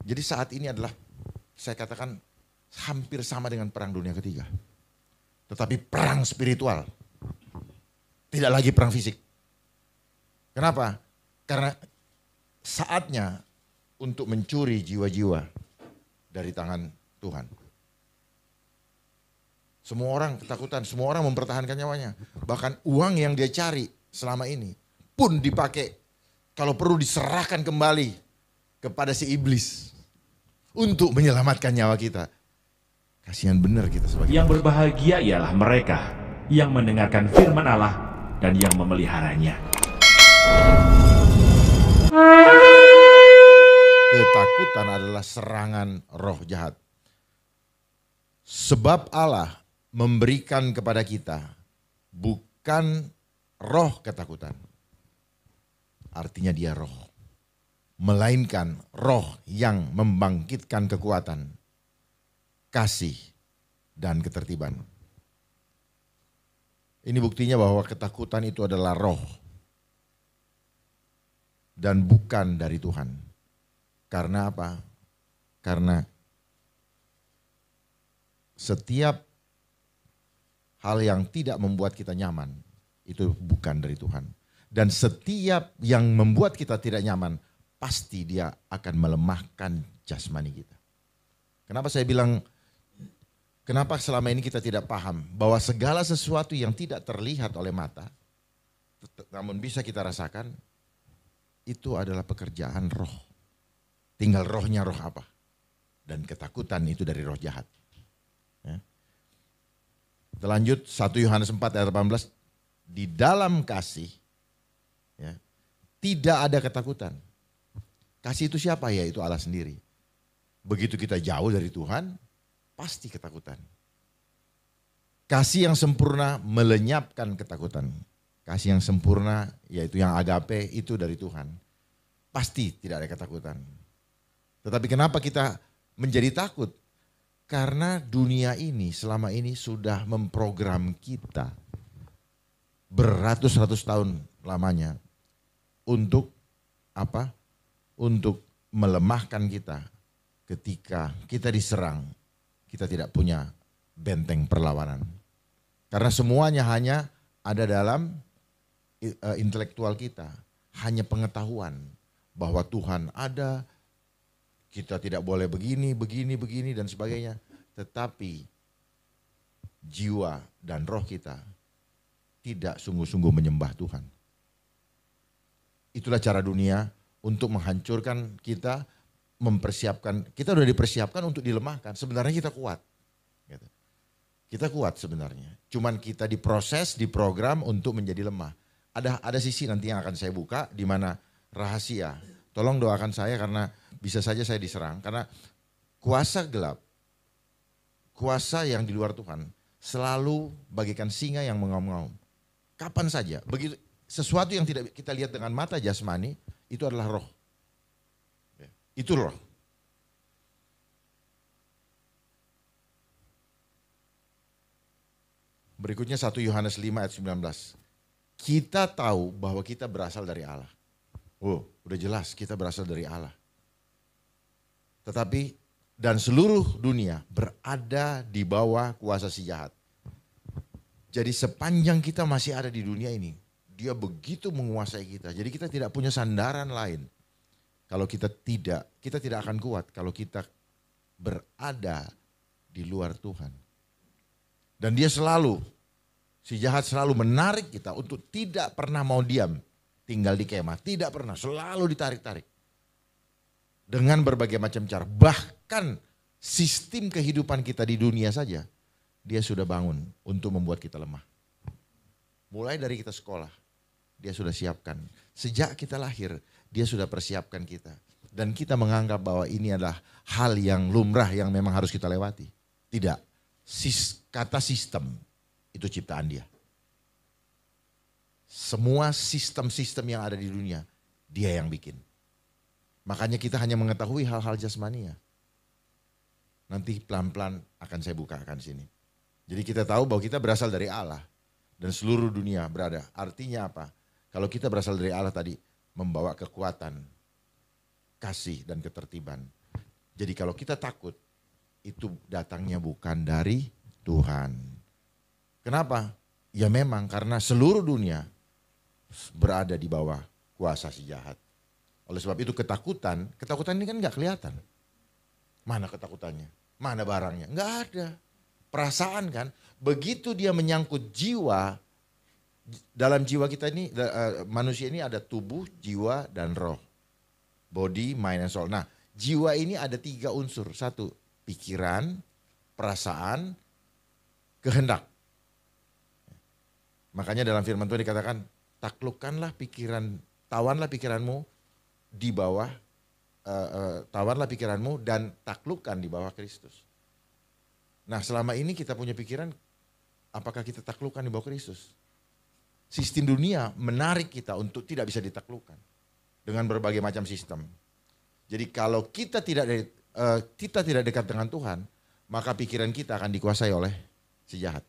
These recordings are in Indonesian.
Jadi saat ini adalah, saya katakan hampir sama dengan perang dunia ketiga. Tetapi perang spiritual, tidak lagi perang fisik. Kenapa? Karena saatnya untuk mencuri jiwa-jiwa dari tangan Tuhan. Semua orang ketakutan, semua orang mempertahankan nyawanya. Bahkan uang yang dia cari selama ini pun dipakai, kalau perlu diserahkan kembali kepada si iblis untuk menyelamatkan nyawa kita. Kasihan benar kita sebagai Yang berbahagia ialah mereka yang mendengarkan firman Allah dan yang memeliharanya. Ketakutan adalah serangan roh jahat. Sebab Allah memberikan kepada kita bukan roh ketakutan. Artinya dia roh. Melainkan roh yang membangkitkan kekuatan, kasih, dan ketertiban. Ini buktinya bahwa ketakutan itu adalah roh dan bukan dari Tuhan. Karena apa? Karena setiap hal yang tidak membuat kita nyaman itu bukan dari Tuhan. Dan setiap yang membuat kita tidak nyaman pasti dia akan melemahkan jasmani kita. Kenapa saya bilang, kenapa selama ini kita tidak paham bahwa segala sesuatu yang tidak terlihat oleh mata namun bisa kita rasakan itu adalah pekerjaan roh. Tinggal rohnya roh apa? Dan ketakutan itu dari roh jahat. Ya. Kita lanjut 1 Yohanes 4 ayat 18. Di dalam kasih ya, tidak ada ketakutan. Kasih itu siapa? Ya itu Allah sendiri. Begitu kita jauh dari Tuhan, pasti ketakutan. Kasih yang sempurna melenyapkan ketakutan. Kasih yang sempurna yaitu yang agape itu dari Tuhan. Pasti tidak ada ketakutan. Tetapi kenapa kita menjadi takut? Karena dunia ini selama ini sudah memprogram kita beratus-ratus tahun lamanya untuk apa? Untuk melemahkan kita ketika kita diserang, kita tidak punya benteng perlawanan. Karena semuanya hanya ada dalam intelektual kita, hanya pengetahuan bahwa Tuhan ada, kita tidak boleh begini, dan sebagainya. Tetapi jiwa dan roh kita tidak sungguh-sungguh menyembah Tuhan. Itulah cara dunia untuk menghancurkan kita, mempersiapkan, kita sudah dipersiapkan untuk dilemahkan. Sebenarnya kita kuat. Gitu. Kita kuat sebenarnya. Cuman kita diproses, diprogram untuk menjadi lemah. Ada sisi nanti yang akan saya buka di mana rahasia. Tolong doakan saya karena bisa saja saya diserang. Karena kuasa gelap, kuasa yang di luar Tuhan selalu bagikan singa yang mengaum-ngaum. Kapan saja, begitu sesuatu yang tidak kita lihat dengan mata jasmani itu adalah roh. Itu roh. Berikutnya 1 Yohanes 5 ayat 19. Kita tahu bahwa kita berasal dari Allah. Oh, udah jelas kita berasal dari Allah. Tetapi dan seluruh dunia berada di bawah kuasa si jahat. Jadi sepanjang kita masih ada di dunia ini, dia begitu menguasai kita. Jadi kita tidak punya sandaran lain. Kalau kita tidak akan kuat kalau kita berada di luar Tuhan. Dan dia selalu, si jahat selalu menarik kita untuk tidak pernah mau diam. Tinggal di kemah, tidak pernah, selalu ditarik-tarik. Dengan berbagai macam cara, bahkan sistem kehidupan kita di dunia saja, dia sudah bangun untuk membuat kita lemah. Mulai dari kita sekolah, dia sudah siapkan. Sejak kita lahir, dia sudah persiapkan kita. Dan kita menganggap bahwa ini adalah hal yang lumrah yang memang harus kita lewati. Tidak, kata sistem itu ciptaan dia. Semua sistem-sistem yang ada di dunia, dia yang bikin. Makanya kita hanya mengetahui hal-hal jasmania. Nanti pelan-pelan akan saya bukakan sini. Jadi kita tahu bahwa kita berasal dari Allah. Dan seluruh dunia berada. Artinya apa? Kalau kita berasal dari Allah tadi, membawa kekuatan, kasih dan ketertiban. Jadi kalau kita takut, itu datangnya bukan dari Tuhan. Kenapa? Ya memang karena seluruh dunia berada di bawah kuasa si jahat. Oleh sebab itu ketakutan ini kan gak kelihatan. Mana ketakutannya? Mana barangnya? Gak ada. Perasaan kan, begitu dia menyangkut jiwa, dalam jiwa kita ini, manusia ini ada tubuh, jiwa, dan roh. Body, mind, and soul. Nah, jiwa ini ada 3 unsur. 1, pikiran, perasaan, kehendak. Makanya dalam firman Tuhan dikatakan, taklukkanlah pikiran, tawanlah pikiranmu di bawah, tawanlah pikiranmu dan taklukkan di bawah Kristus. Nah, selama ini kita punya pikiran, apakah kita taklukkan di bawah Kristus? Sistem dunia menarik kita untuk tidak bisa ditaklukkan dengan berbagai macam sistem. Jadi kalau kita tidak dekat dengan Tuhan, maka pikiran kita akan dikuasai oleh si jahat.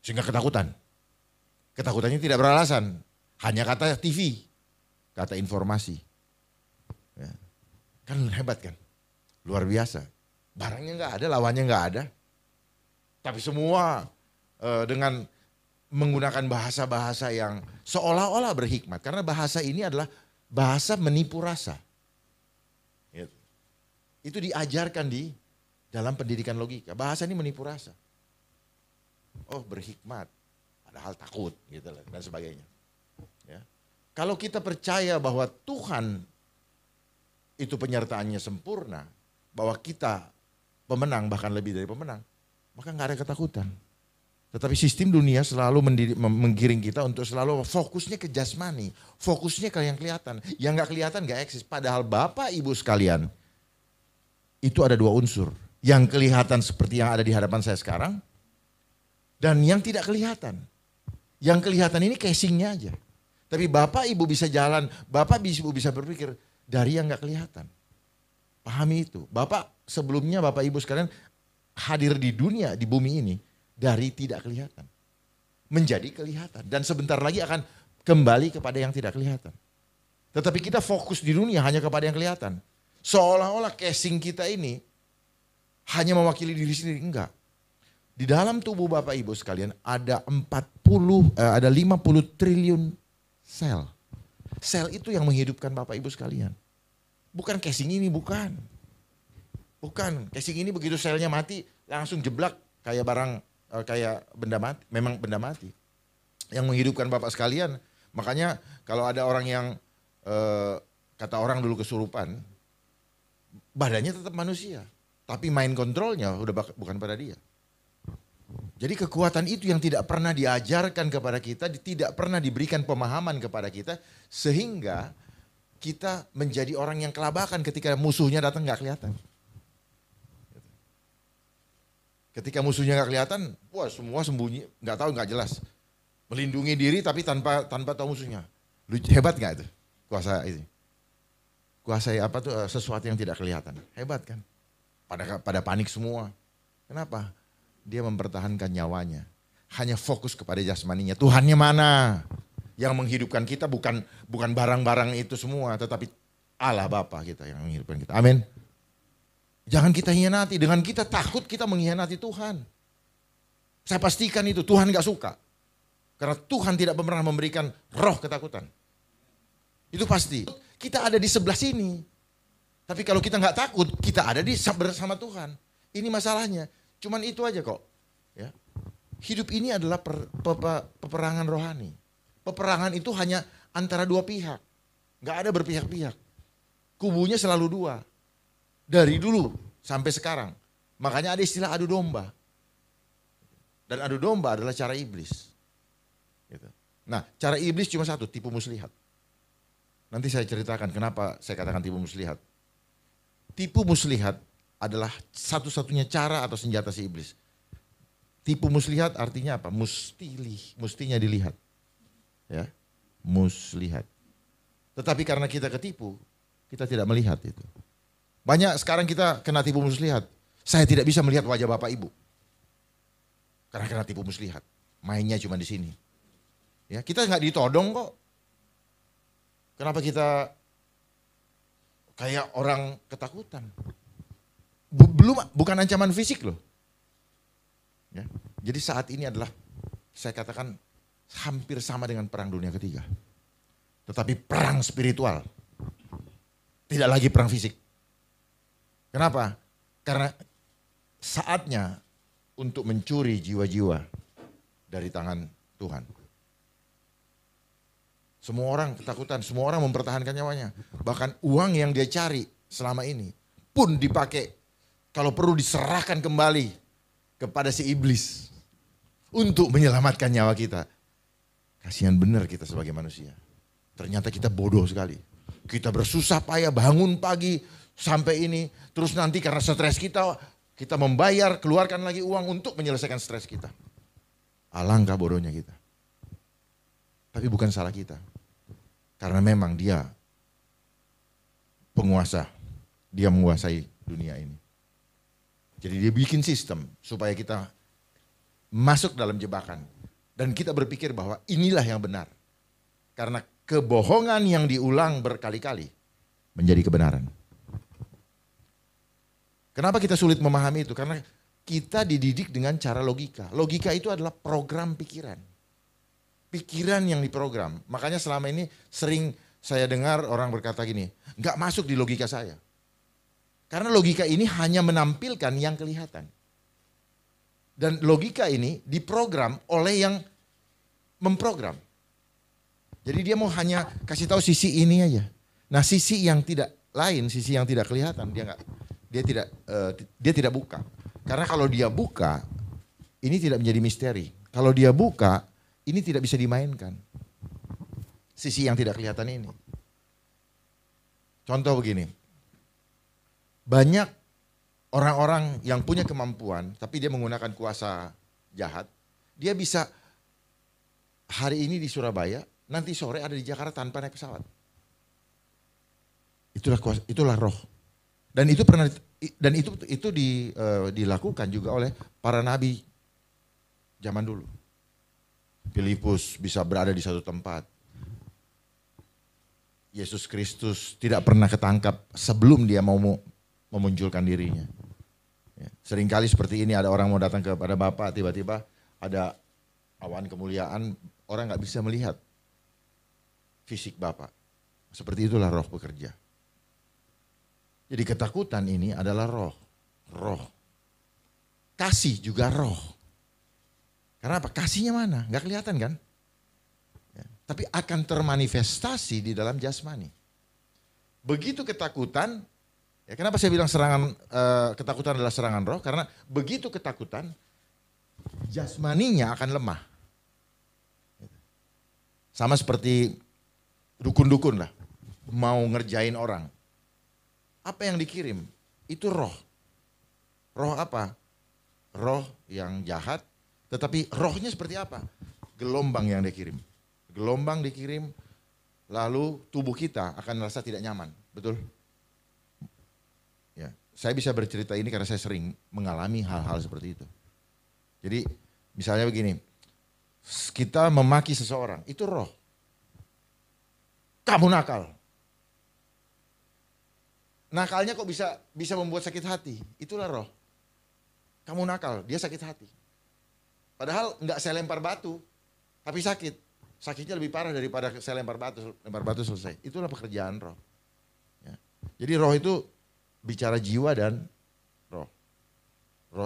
Sehingga ketakutannya tidak beralasan, hanya kata TV, kata informasi. Ya. Kan hebat kan, luar biasa. Barangnya nggak ada, lawannya nggak ada. Tapi semua dengan menggunakan bahasa-bahasa yang seolah-olah berhikmat. Karena bahasa ini adalah bahasa menipu rasa. Itu diajarkan di dalam pendidikan logika. Bahasa ini menipu rasa. Oh, berhikmat, padahal takut gitu loh, dan sebagainya. Ya. Kalau kita percaya bahwa Tuhan itu penyertaannya sempurna, bahwa kita pemenang bahkan lebih dari pemenang, maka nggak ada ketakutan. Tetapi sistem dunia selalu menggiring kita untuk selalu fokusnya ke jasmani, fokusnya ke yang kelihatan. Yang nggak kelihatan nggak eksis. Padahal Bapak Ibu sekalian, itu ada 2 unsur. Yang kelihatan seperti yang ada di hadapan saya sekarang, dan yang tidak kelihatan. Yang kelihatan ini casingnya aja. Tapi Bapak Ibu bisa jalan, Bapak Ibu bisa berpikir dari yang nggak kelihatan. Pahami itu. Sebelumnya Bapak Ibu sekalian hadir di dunia, di bumi ini, dari tidak kelihatan menjadi kelihatan, dan sebentar lagi akan kembali kepada yang tidak kelihatan. Tetapi kita fokus di dunia hanya kepada yang kelihatan, seolah-olah casing kita ini hanya mewakili diri sendiri. Enggak. Di dalam tubuh Bapak Ibu sekalian ada 50 triliun sel. Sel itu yang menghidupkan Bapak Ibu sekalian. Bukan casing ini, bukan. Casing ini begitu selnya mati langsung jeblak kayak kayak benda mati, memang benda mati. Yang menghidupkan Bapak sekalian, makanya kalau ada orang yang kata orang dulu kesurupan, badannya tetap manusia, tapi main kontrolnya udah bukan pada dia. Jadi kekuatan itu yang tidak pernah diajarkan kepada kita, tidak pernah diberikan pemahaman kepada kita, sehingga kita menjadi orang yang kelabakan ketika musuhnya datang nggak kelihatan. Ketika musuhnya nggak kelihatan, wah semua sembunyi, nggak tahu, nggak jelas. Melindungi diri tapi tanpa tahu musuhnya. Hebat nggak itu? Kuasa itu. Kuasa apa tuh, sesuatu yang tidak kelihatan. Hebat kan? Pada panik semua. Kenapa? Dia mempertahankan nyawanya. Hanya fokus kepada jasmaninya. Tuhannya mana? Yang menghidupkan kita bukan barang-barang itu semua, tetapi Allah Bapa kita yang menghidupkan kita. Amin. Jangan kita hianati, dengan kita takut kita mengkhianati Tuhan. Saya pastikan itu Tuhan gak suka. Karena Tuhan tidak pernah memberikan roh ketakutan. Itu pasti. Kita ada di sebelah sini. Tapi kalau kita gak takut, kita ada bersama Tuhan. Ini masalahnya. Cuman itu aja kok. Ya. Hidup ini adalah peperangan rohani. Peperangan itu hanya antara 2 pihak. Gak ada berpihak-pihak. Kubunya selalu 2. Dari dulu sampai sekarang. Makanya ada istilah adu domba. Dan adu domba adalah cara iblis. Gitu. Nah, cara iblis cuma satu, tipu muslihat. Nanti saya ceritakan kenapa saya katakan tipu muslihat. Tipu muslihat adalah satu-satunya cara atau senjata si iblis. Tipu muslihat artinya apa? Mustinya dilihat. Ya, muslihat. Tetapi karena kita ketipu, kita tidak melihat itu. Banyak sekarang kita kena tipu muslihat. Saya tidak bisa melihat wajah Bapak Ibu. Karena kena tipu muslihat. Mainnya cuma di sini. Ya, kita nggak ditodong kok. Kenapa kita kayak orang ketakutan? Bukan ancaman fisik loh. Ya. Jadi saat ini adalah, saya katakan, hampir sama dengan perang dunia ketiga. Tetapi perang spiritual. Tidak lagi perang fisik. Kenapa? Karena saatnya untuk mencuri jiwa-jiwa dari tangan Tuhan. Semua orang ketakutan, semua orang mempertahankan nyawanya. Bahkan uang yang dia cari selama ini pun dipakai, kalau perlu diserahkan kembali kepada si iblis untuk menyelamatkan nyawa kita. Kasihan benar kita sebagai manusia. Ternyata kita bodoh sekali. Kita bersusah payah bangun pagi sampai ini, terus nanti karena stres kita membayar, keluarkan lagi uang untuk menyelesaikan stres kita. Alangkah bodohnya kita. Tapi bukan salah kita. Karena memang dia penguasa. Dia menguasai dunia ini. Jadi dia bikin sistem supaya kita masuk dalam jebakan. Dan kita berpikir bahwa inilah yang benar. Karena kebohongan yang diulang berkali-kali menjadi kebenaran. Kenapa kita sulit memahami itu? Karena kita dididik dengan cara logika. Logika itu adalah program pikiran. Pikiran yang diprogram. Makanya selama ini sering saya dengar orang berkata gini, nggak masuk di logika saya. Karena logika ini hanya menampilkan yang kelihatan. Dan logika ini diprogram oleh yang memprogram. Jadi dia mau hanya kasih tahu sisi ini aja. Nah sisi yang tidak lain, sisi yang tidak kelihatan, dia tidak buka. Karena kalau dia buka, ini tidak menjadi misteri. Kalau dia buka, ini tidak bisa dimainkan. Sisi yang tidak kelihatan ini. Contoh begini. Banyak orang-orang yang punya kemampuan, tapi dia menggunakan kuasa jahat. Dia bisa hari ini di Surabaya, nanti sore ada di Jakarta tanpa naik pesawat. Itulah roh. Dan itu pernah dilakukan juga oleh para nabi zaman dulu. Filipus bisa berada di satu tempat. Yesus Kristus tidak pernah ketangkap sebelum dia mau memunculkan dirinya. Ya, seringkali seperti ini, ada orang mau datang kepada Bapa, tiba-tiba ada awan kemuliaan, orang nggak bisa melihat fisik Bapa. Seperti itulah roh bekerja. Jadi ketakutan ini adalah roh. Kasih juga roh. Karena apa? Kasihnya mana? Nggak kelihatan kan? Ya, tapi akan termanifestasi di dalam jasmani. Begitu ketakutan, ya kenapa saya bilang ketakutan adalah serangan roh? Karena begitu ketakutan, jasmaninya akan lemah. Sama seperti dukun-dukun lah, mau ngerjain orang. Apa yang dikirim? Itu roh. Roh apa? Roh yang jahat, tetapi rohnya seperti apa? Gelombang yang dikirim. Gelombang dikirim, lalu tubuh kita akan merasa tidak nyaman. Betul? Ya, saya bisa bercerita ini karena saya sering mengalami hal-hal seperti itu. Jadi misalnya begini, kita memaki seseorang, itu roh. Kamu nakal. Nakalnya kok bisa membuat sakit hati, itulah roh. Kamu nakal, dia sakit hati. Padahal enggak saya lempar batu, tapi sakit. Sakitnya lebih parah daripada saya lempar batu selesai. Itulah pekerjaan roh. Ya. Jadi roh itu bicara jiwa dan roh.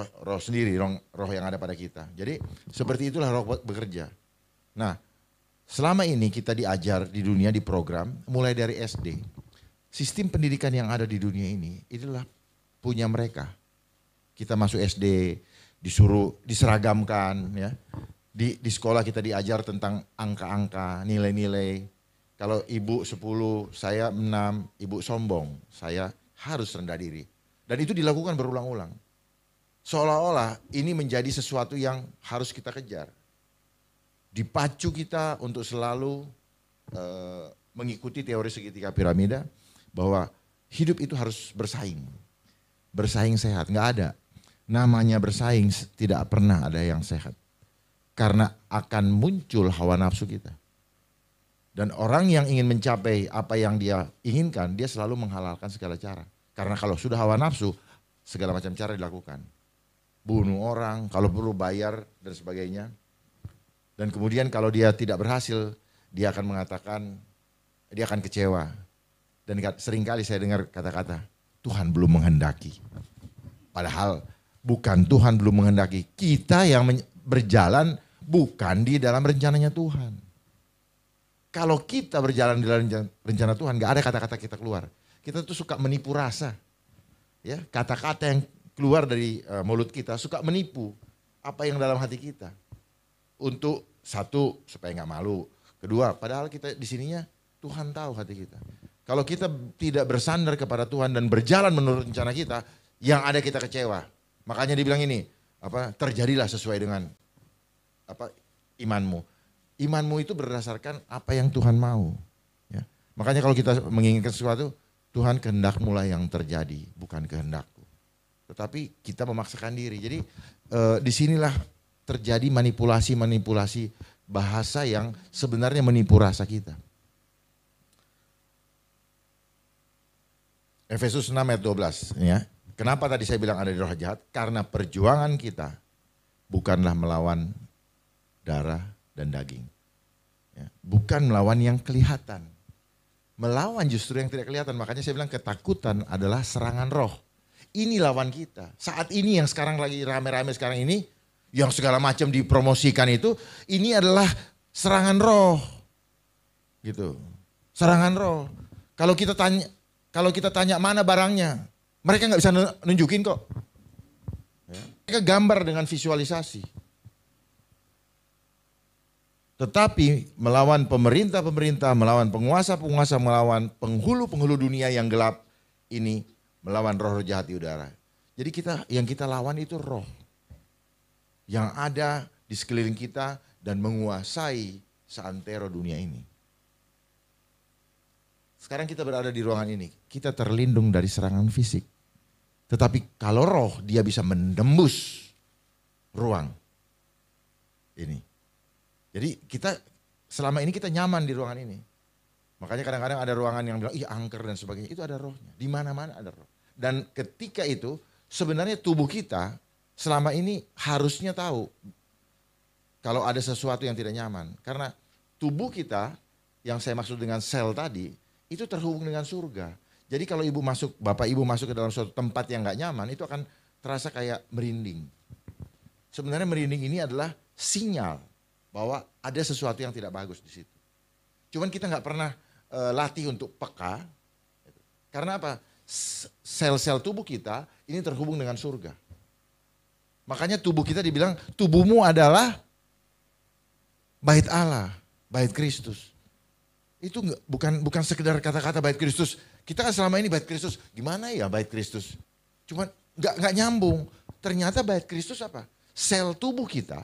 Roh sendiri, roh yang ada pada kita. Jadi seperti itulah roh bekerja. Nah, selama ini kita diajar di dunia, di program, mulai dari SD. Sistem pendidikan yang ada di dunia ini, itulah punya mereka. Kita masuk SD, disuruh diseragamkan, ya. Di sekolah kita diajar tentang angka-angka, nilai-nilai. Kalau ibu 10, saya 6, ibu sombong, saya harus rendah diri. Dan itu dilakukan berulang-ulang. Seolah-olah ini menjadi sesuatu yang harus kita kejar. Dipacu kita untuk selalu mengikuti teori segitiga piramida, bahwa hidup itu harus bersaing. Bersaing sehat, nggak ada. Namanya bersaing tidak pernah ada yang sehat. Karena akan muncul hawa nafsu kita. Dan orang yang ingin mencapai apa yang dia inginkan, dia selalu menghalalkan segala cara. Karena kalau sudah hawa nafsu, segala macam cara dilakukan. Bunuh orang, kalau perlu bayar dan sebagainya. Dan kemudian kalau dia tidak berhasil, dia akan mengatakan, dia akan kecewa. Dan seringkali saya dengar kata-kata, Tuhan belum menghendaki. Padahal bukan Tuhan belum menghendaki, kita yang berjalan bukan di dalam rencananya Tuhan. Kalau kita berjalan di dalam rencana Tuhan, gak ada kata-kata kita keluar. Kita tuh suka menipu rasa. Ya, kata-kata yang keluar dari mulut kita suka menipu apa yang dalam hati kita. Untuk satu, supaya gak malu. Kedua, padahal kita di sininya Tuhan tahu hati kita. Kalau kita tidak bersandar kepada Tuhan dan berjalan menurut rencana kita, yang ada kita kecewa. Makanya dibilang ini, terjadilah sesuai dengan imanmu. Imanmu itu berdasarkan apa yang Tuhan mau. Ya. Makanya kalau kita menginginkan sesuatu, Tuhan kehendak-Mu lah yang terjadi, bukan kehendakku. Tetapi kita memaksakan diri. Jadi disinilah terjadi manipulasi-manipulasi bahasa yang sebenarnya menipu rasa kita. Efesus 6 ayat 12. Ya. Kenapa tadi saya bilang ada roh jahat? Karena perjuangan kita bukanlah melawan darah dan daging. Ya, bukan melawan yang kelihatan. Melawan justru yang tidak kelihatan. Makanya saya bilang ketakutan adalah serangan roh. Ini lawan kita. Saat ini yang sekarang lagi rame-rame sekarang ini, yang segala macam dipromosikan itu, ini adalah serangan roh. Gitu. Serangan roh. Kalau kita tanya mana barangnya, mereka nggak bisa nunjukin kok. Ya. Mereka gambar dengan visualisasi. Tetapi melawan pemerintah-pemerintah, melawan penguasa-penguasa, melawan penghulu-penghulu dunia yang gelap ini, melawan roh-roh jahat di udara. Jadi yang kita lawan itu roh yang ada di sekeliling kita dan menguasai seantero dunia ini. Sekarang kita berada di ruangan ini, kita terlindung dari serangan fisik. Tetapi kalau roh, dia bisa menembus ruang ini. Jadi selama ini kita nyaman di ruangan ini. Makanya kadang-kadang ada ruangan yang bilang, angker dan sebagainya. Itu ada rohnya, di mana-mana ada roh. Dan ketika itu sebenarnya tubuh kita selama ini harusnya tahu kalau ada sesuatu yang tidak nyaman. Karena tubuh kita yang saya maksud dengan sel tadi, itu terhubung dengan surga. Jadi kalau bapak ibu masuk ke dalam suatu tempat yang gak nyaman, itu akan terasa kayak merinding. Sebenarnya merinding ini adalah sinyal bahwa ada sesuatu yang tidak bagus di situ. Cuman kita nggak pernah latih untuk peka. Karena apa? Sel-sel tubuh kita ini terhubung dengan surga. Makanya tubuh kita dibilang tubuhmu adalah bait Allah, bait Kristus. Itu bukan sekedar kata-kata bait Kristus. Kita kan selama ini bait Kristus. Gimana ya bait Kristus? Cuman nggak nyambung. Ternyata bait Kristus apa? Sel tubuh kita.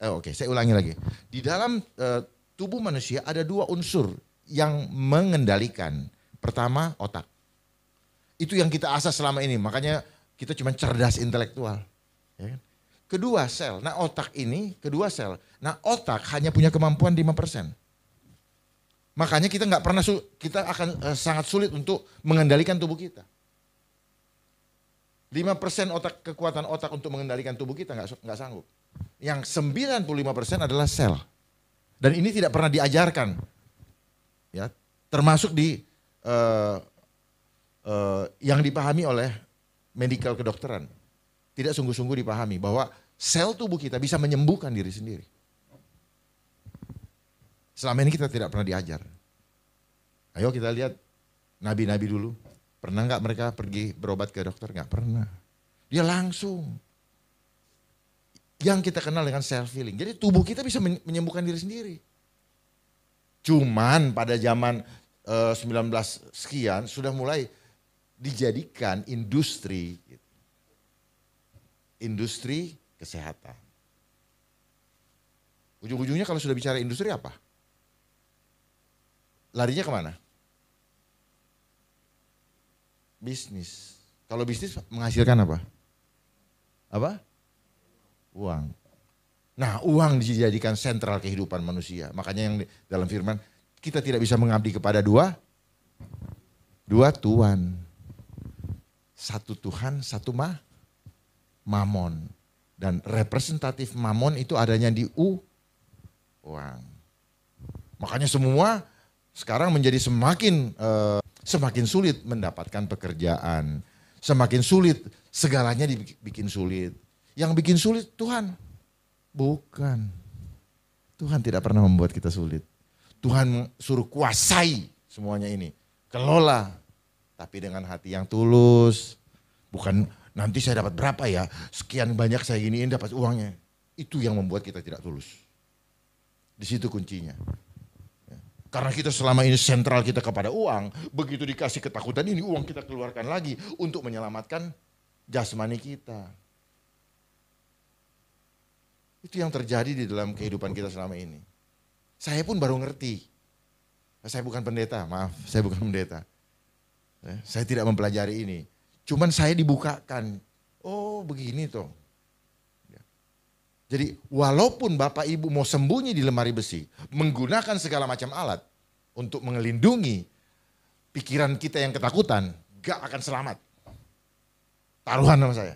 Oke, saya ulangi lagi. Di dalam tubuh manusia ada dua unsur yang mengendalikan. Pertama, otak. Itu yang kita asah selama ini. Makanya kita cuma cerdas intelektual. Ya kan? Kedua sel. Nah otak ini, kedua sel. Nah otak hanya punya kemampuan 5%. Makanya kita nggak pernah, kita akan sangat sulit untuk mengendalikan tubuh kita. 5% kekuatan otak untuk mengendalikan tubuh kita nggak sanggup. Yang 95% adalah sel. Dan ini tidak pernah diajarkan. Ya, termasuk di yang dipahami oleh medical kedokteran. Tidak sungguh-sungguh dipahami bahwa sel tubuh kita bisa menyembuhkan diri sendiri. Selama ini kita tidak pernah diajar. Ayo kita lihat nabi-nabi dulu. Pernah nggak mereka pergi berobat ke dokter? Nggak pernah. Dia langsung. Yang kita kenal dengan self healing. Jadi tubuh kita bisa menyembuhkan diri sendiri. Cuman pada zaman 19 sekian sudah mulai dijadikan industri. Industri kesehatan. Ujung-ujungnya kalau sudah bicara industri apa? Larinya kemana? Bisnis. Kalau bisnis menghasilkan apa? Apa? Uang. Nah, uang dijadikan sentral kehidupan manusia. Makanya yang dalam firman, kita tidak bisa mengabdi kepada dua tuan. satu Tuhan, satu mamon. Dan representatif mamon itu adanya di uang. Makanya semua sekarang menjadi semakin sulit mendapatkan pekerjaan. Semakin sulit, segalanya dibikin sulit. Yang bikin sulit Tuhan. Bukan. Tuhan tidak pernah membuat kita sulit. Tuhan suruh kuasai semuanya ini. Kelola. Tapi dengan hati yang tulus. Bukan nanti saya dapat berapa ya. Sekian banyak saya giniin dapat uangnya. Itu yang membuat kita tidak tulus. Di situ kuncinya. Karena kita selama ini sentral kita kepada uang, begitu dikasih ketakutan ini uang kita keluarkan lagi untuk menyelamatkan jasmani kita. Itu yang terjadi di dalam kehidupan kita selama ini. Saya pun baru ngerti. Saya bukan pendeta, maaf, saya bukan pendeta. Saya tidak mempelajari ini. Cuman saya dibukakan, oh begini toh. Jadi walaupun Bapak Ibu mau sembunyi di lemari besi, menggunakan segala macam alat untuk melindungi pikiran kita yang ketakutan, gak akan selamat. Taruhan sama saya.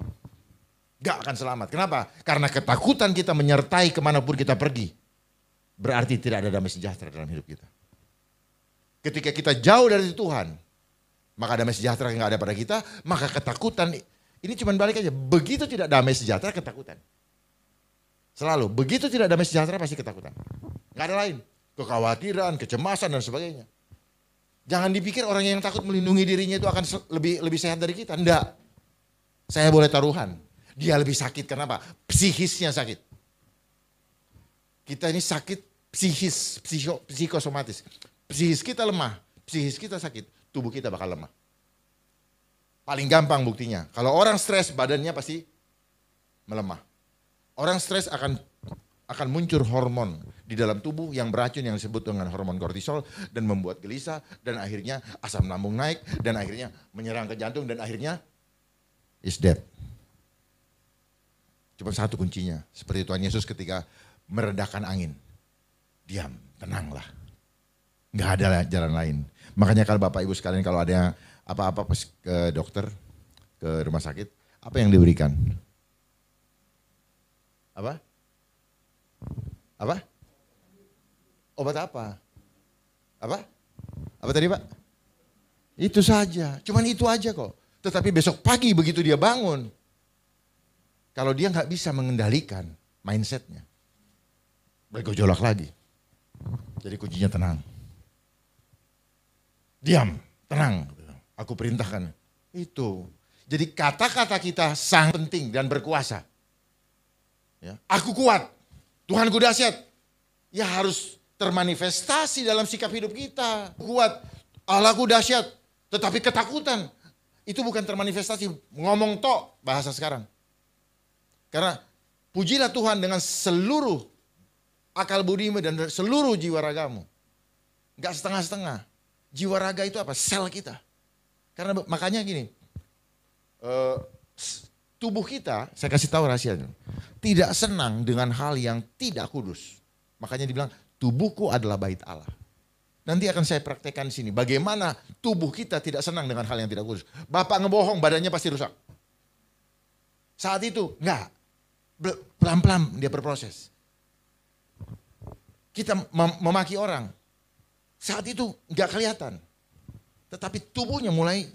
Gak akan selamat. Kenapa? Karena ketakutan kita menyertai kemanapun kita pergi. Berarti tidak ada damai sejahtera dalam hidup kita. Ketika kita jauh dari Tuhan, maka damai sejahtera yang gak ada pada kita, maka ketakutan, ini cuma balik aja, begitu tidak damai sejahtera ketakutan. Selalu, begitu tidak damai sejahtera pasti ketakutan. Gak ada lain. Kekhawatiran, kecemasan dan sebagainya. Jangan dipikir orang yang takut melindungi dirinya itu akan lebih sehat dari kita. Enggak. Saya boleh taruhan. Dia lebih sakit, kenapa? Psikisnya sakit. Kita ini sakit psikis, psikosomatis. Psikis kita lemah, psikis kita sakit, tubuh kita bakal lemah. Paling gampang buktinya. Kalau orang stres badannya pasti melemah. Orang stres akan muncul hormon di dalam tubuh yang beracun yang disebut dengan hormon kortisol dan membuat gelisah dan akhirnya asam lambung naik dan akhirnya menyerang ke jantung dan akhirnya is dead. Cuma satu kuncinya, seperti Tuhan Yesus ketika meredahkan angin. Diam, tenanglah. Nggak ada jalan lain. Makanya kalau Bapak Ibu sekalian kalau ada apa-apa pas ke dokter, ke rumah sakit, apa yang diberikan? Apa? Apa? Obat apa? Apa? Apa tadi Pak? Itu saja, cuman itu aja kok. Tetapi besok pagi begitu dia bangun, kalau dia nggak bisa mengendalikan mindsetnya, bergejolak lagi. Jadi kuncinya tenang. Diam, tenang. Aku perintahkan. Itu. Jadi kata-kata kita sangat penting dan berkuasa. Ya. Aku kuat, Tuhanku dahsyat. Ya harus termanifestasi dalam sikap hidup kita. Kuat, Allahku dahsyat. Tetapi ketakutan, itu bukan termanifestasi. Ngomong tok bahasa sekarang. Karena pujilah Tuhan dengan seluruh akal budimu dan seluruh jiwa ragamu. Gak setengah-setengah. Jiwa raga itu apa? Sel kita. Karena makanya gini, tubuh kita, saya kasih tahu rahasianya, tidak senang dengan hal yang tidak kudus. Makanya dibilang tubuhku adalah bait Allah. Nanti akan saya praktekkan di sini. Bagaimana tubuh kita tidak senang dengan hal yang tidak kudus. Bapak ngebohong, badannya pasti rusak. Saat itu enggak. Pelan-pelan dia berproses. Kita memaki orang. Saat itu enggak kelihatan. Tetapi tubuhnya mulai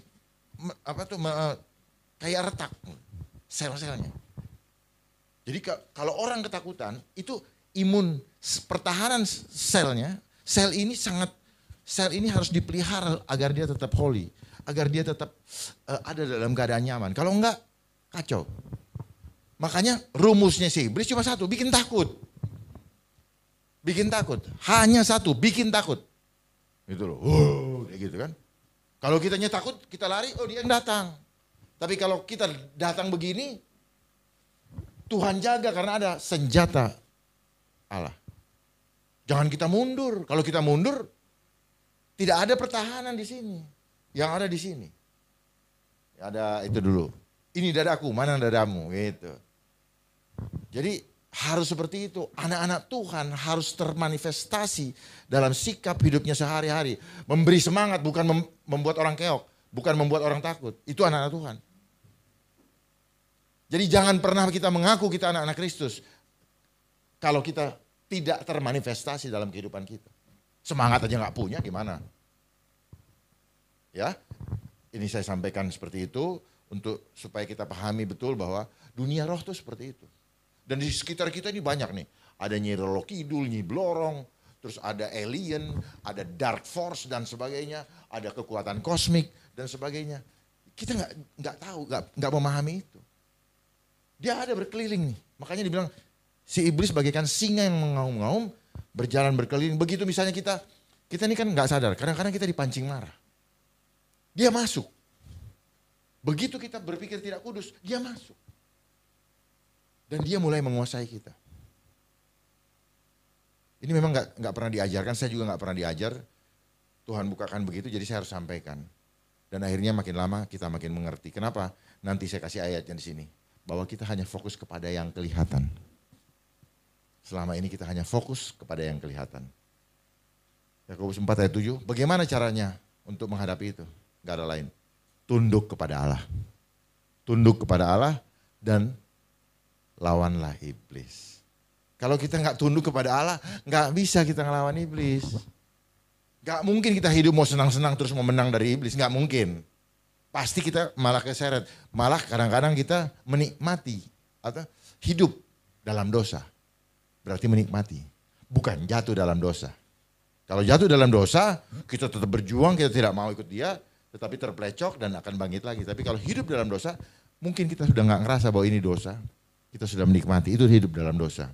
kayak retak sel-selnya. Jadi kalau orang ketakutan itu imun pertahanan selnya, sel ini harus dipelihara agar dia tetap holy, agar dia tetap ada dalam keadaan nyaman. Kalau enggak kacau. Makanya rumusnya si iblis cuma satu, bikin takut. Bikin takut. Hanya satu, bikin takut. Gitu loh. Kayak gitu kan. Kalau kitanya takut, kita lari, oh dia yang datang. Tapi kalau kita datang begini, Tuhan jaga karena ada senjata Allah. Jangan kita mundur. Kalau kita mundur, tidak ada pertahanan di sini. Yang ada di sini. Ada itu dulu. Ini dadaku, mana dadamu? Gitu. Jadi harus seperti itu. Anak-anak Tuhan harus termanifestasi dalam sikap hidupnya sehari-hari. Memberi semangat, bukan membuat orang keok. Bukan membuat orang takut. Itu anak-anak Tuhan. Jadi jangan pernah kita mengaku kita anak-anak Kristus kalau kita tidak termanifestasi dalam kehidupan kita. Semangat aja nggak punya gimana? Ya, ini saya sampaikan seperti itu untuk supaya kita pahami betul bahwa dunia roh itu seperti itu. Dan di sekitar kita ini banyak nih, ada Nyi Roro Kidul, Nyi Blorong, terus ada alien, ada dark force dan sebagainya, ada kekuatan kosmik dan sebagainya. Kita nggak tahu, nggak memahami itu. Dia ada berkeliling nih, makanya dibilang si iblis bagaikan singa yang mengaum-ngaum, berjalan berkeliling. Begitu misalnya kita ini kan nggak sadar, kadang-kadang kita dipancing marah. Dia masuk. Begitu kita berpikir tidak kudus, dia masuk. Dan dia mulai menguasai kita. Ini memang nggak pernah diajarkan, saya juga nggak pernah diajar. Tuhan bukakan begitu, jadi saya harus sampaikan. Dan akhirnya makin lama kita makin mengerti. Kenapa? Nanti saya kasih ayatnya di sini. Bahwa kita hanya fokus kepada yang kelihatan. Selama ini kita hanya fokus kepada yang kelihatan. Yakobus 4 ayat 7, bagaimana caranya untuk menghadapi itu? Gak ada lain. Tunduk kepada Allah. Tunduk kepada Allah dan lawanlah iblis. Kalau kita gak tunduk kepada Allah, gak bisa kita ngelawan iblis. Gak mungkin kita hidup mau senang-senang terus mau menang dari iblis, gak mungkin. Pasti kita malah keseret, malah kadang-kadang kita menikmati atau hidup dalam dosa. Berarti menikmati, bukan jatuh dalam dosa. Kalau jatuh dalam dosa, kita tetap berjuang, kita tidak mau ikut dia, tetapi terplecok dan akan bangkit lagi. Tapi kalau hidup dalam dosa, mungkin kita sudah nggak ngerasa bahwa ini dosa, kita sudah menikmati, itu hidup dalam dosa.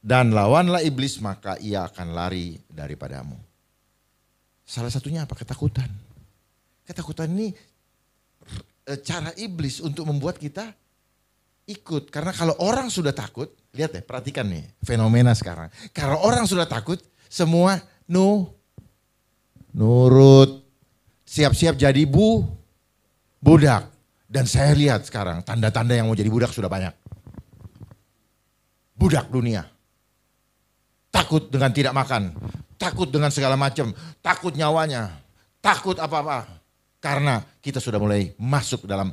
Dan lawanlah iblis maka ia akan lari daripadamu. Salah satunya apa? Ketakutan. Ketakutan ini cara iblis untuk membuat kita ikut. Karena kalau orang sudah takut, lihat deh, perhatikan nih fenomena sekarang. Kalau orang sudah takut, semua nurut, siap-siap jadi budak. Dan saya lihat sekarang tanda-tanda yang mau jadi budak sudah banyak. Budak dunia. Takut dengan tidak makan, takut dengan segala macam, takut nyawanya, takut apa-apa. Karena kita sudah mulai masuk dalam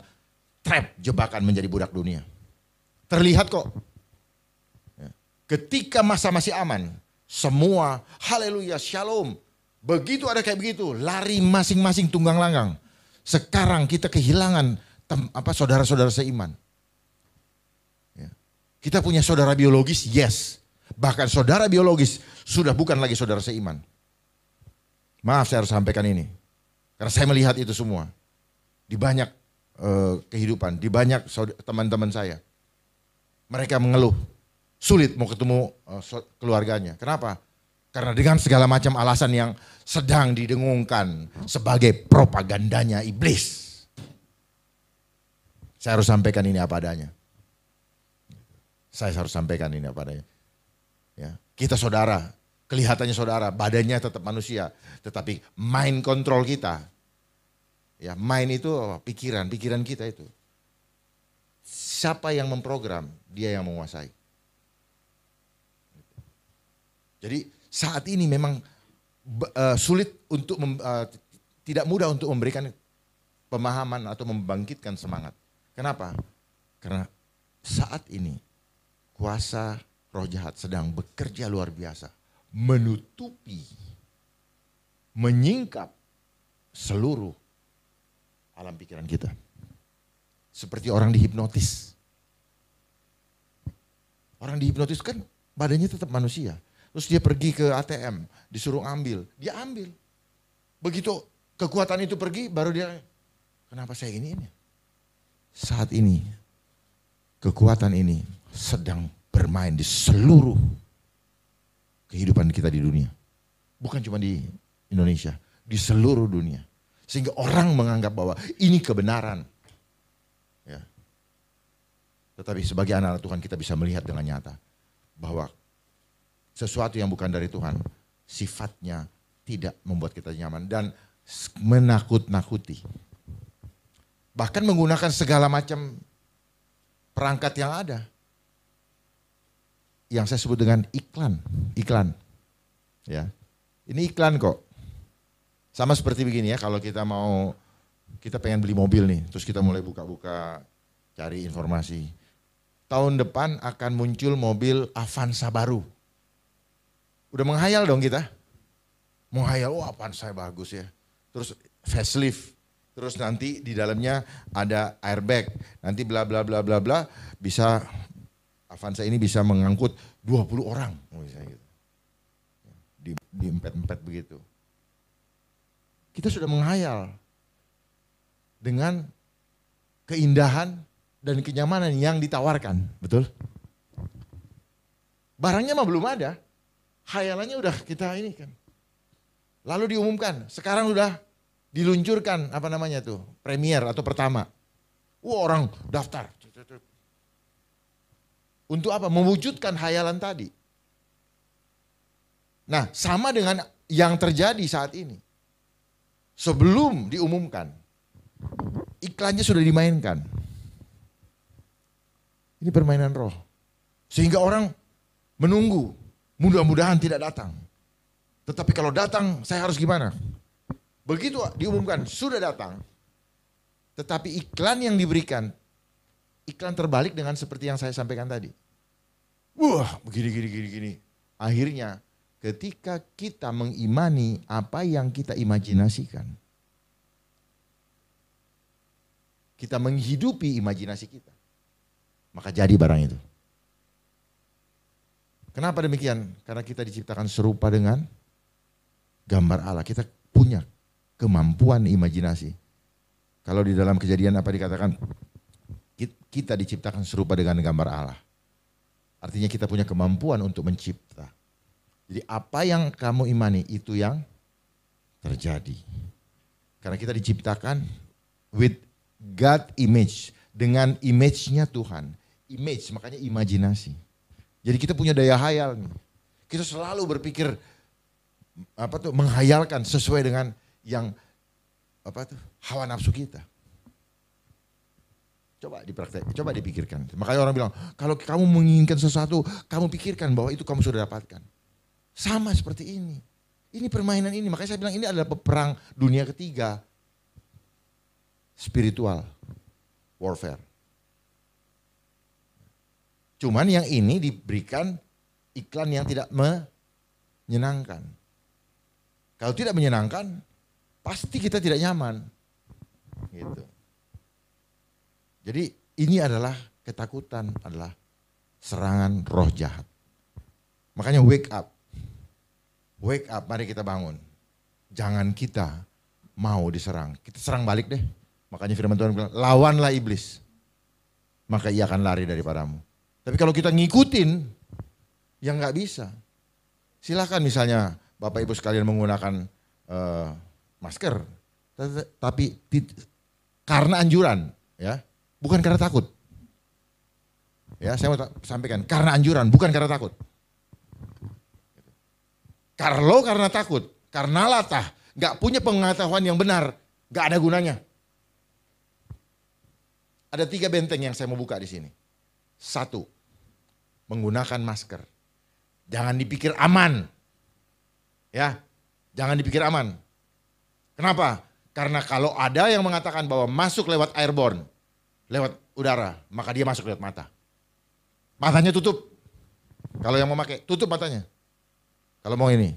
trap jebakan menjadi budak dunia. Terlihat kok. Ketika masa masih aman, semua haleluya, shalom. Begitu ada kayak begitu, lari masing-masing tunggang langgang. Sekarang kita kehilangan saudara-saudara seiman. Kita punya saudara biologis, yes. Bahkan saudara biologis sudah bukan lagi saudara seiman. Maaf saya harus sampaikan ini. Karena saya melihat itu semua. Di banyak kehidupan, di banyak teman-teman saya. Mereka mengeluh, sulit mau ketemu keluarganya. Kenapa? Karena dengan segala macam alasan yang sedang didengungkan sebagai propagandanya iblis. Saya harus sampaikan ini apa adanya. Saya harus sampaikan ini apa adanya. Ya, kita saudara, kelihatannya saudara, badannya tetap manusia, tetapi mind control kita, ya mind itu pikiran kita itu. Siapa yang memprogram, dia yang menguasai. Jadi saat ini memang sulit untuk tidak mudah untuk memberikan pemahaman atau membangkitkan semangat. Kenapa? Karena saat ini kuasa roh jahat sedang bekerja luar biasa, menutupi, menyingkap seluruh alam pikiran kita. Seperti orang dihipnotis. Orang dihipnotis kan badannya tetap manusia. Terus dia pergi ke ATM, disuruh ambil, dia ambil. Begitu kekuatan itu pergi, baru dia, kenapa saya ini? Saat ini, kekuatan ini sedang bermain di seluruh kehidupan kita di dunia. Bukan cuma di Indonesia, di seluruh dunia. Sehingga orang menganggap bahwa ini kebenaran. Ya. Tetapi sebagai anak Tuhan kita bisa melihat dengan nyata bahwa sesuatu yang bukan dari Tuhan sifatnya tidak membuat kita nyaman dan menakut-nakuti. Bahkan menggunakan segala macam perangkat yang ada. Yang saya sebut dengan iklan. Ya. Ini iklan kok. Sama seperti begini ya, kalau kita pengen beli mobil nih, terus kita mulai buka-buka cari informasi. Tahun depan akan muncul mobil Avanza baru. Udah menghayal dong kita. Menghayal, wah Avanza bagus ya. Terus facelift. Terus nanti di dalamnya ada airbag. Nanti bla bla bla bla bla. Bisa Avanza ini bisa mengangkut 20 orang. Misalnya gitu. Di empet-empet begitu. Kita sudah menghayal dengan keindahan dan kenyamanan yang ditawarkan, betul? Barangnya mah belum ada, hayalannya udah kita ini kan. Lalu diumumkan, sekarang udah diluncurkan apa namanya tuh, premier atau pertama. Wah, orang daftar. Untuk apa? Mewujudkan hayalan tadi. Nah, sama dengan yang terjadi saat ini. Sebelum diumumkan, iklannya sudah dimainkan. Ini permainan roh. Sehingga orang menunggu, mudah-mudahan tidak datang. Tetapi kalau datang, saya harus gimana? Begitu diumumkan, sudah datang. Tetapi iklan yang diberikan, iklan terbalik dengan seperti yang saya sampaikan tadi. Wah, begini. Akhirnya, ketika kita mengimani apa yang kita imajinasikan, kita menghidupi imajinasi kita, maka jadi barang itu. Kenapa demikian? Karena kita diciptakan serupa dengan gambar Allah. Kita punya kemampuan imajinasi. Kalau di dalam Kejadian apa dikatakan? Kita diciptakan serupa dengan gambar Allah. Artinya kita punya kemampuan untuk mencipta. Jadi apa yang kamu imani itu yang terjadi. Karena kita diciptakan with God image. Dengan image-nya Tuhan. Image, makanya imajinasi. Jadi kita punya daya hayal nih. Kita selalu berpikir menghayalkan sesuai dengan yang hawa nafsu kita. Coba dipraktek, coba dipikirkan. Makanya orang bilang, kalau kamu menginginkan sesuatu, kamu pikirkan bahwa itu kamu sudah dapatkan. Sama seperti ini. Ini permainan ini, makanya saya bilang ini adalah peperang dunia ketiga. Spiritual warfare. Cuman yang ini diberikan iklan yang tidak menyenangkan. Kalau tidak menyenangkan, pasti kita tidak nyaman. Gitu. Jadi ini adalah ketakutan, adalah serangan roh jahat. Makanya wake up. Wake up, mari kita bangun. Jangan kita mau diserang. Kita serang balik deh. Makanya firman Tuhan bilang, lawanlah iblis. Maka ia akan lari daripadamu. Tapi kalau kita ngikutin, ya nggak bisa. Silakan misalnya Bapak Ibu sekalian menggunakan masker. Tapi karena anjuran, ya, bukan karena takut. Ya, saya mau sampaikan, karena anjuran, bukan karena takut. Kalau karena takut, karena latah, gak punya pengetahuan yang benar, gak ada gunanya. Ada 3 benteng yang saya mau buka di sini. 1, menggunakan masker. Jangan dipikir aman. Ya, jangan dipikir aman. Kenapa? Karena kalau ada yang mengatakan bahwa masuk lewat airborne, lewat udara, maka dia masuk lewat mata. Matanya tutup. Kalau yang mau pakai, tutup matanya. Kalau mau ini.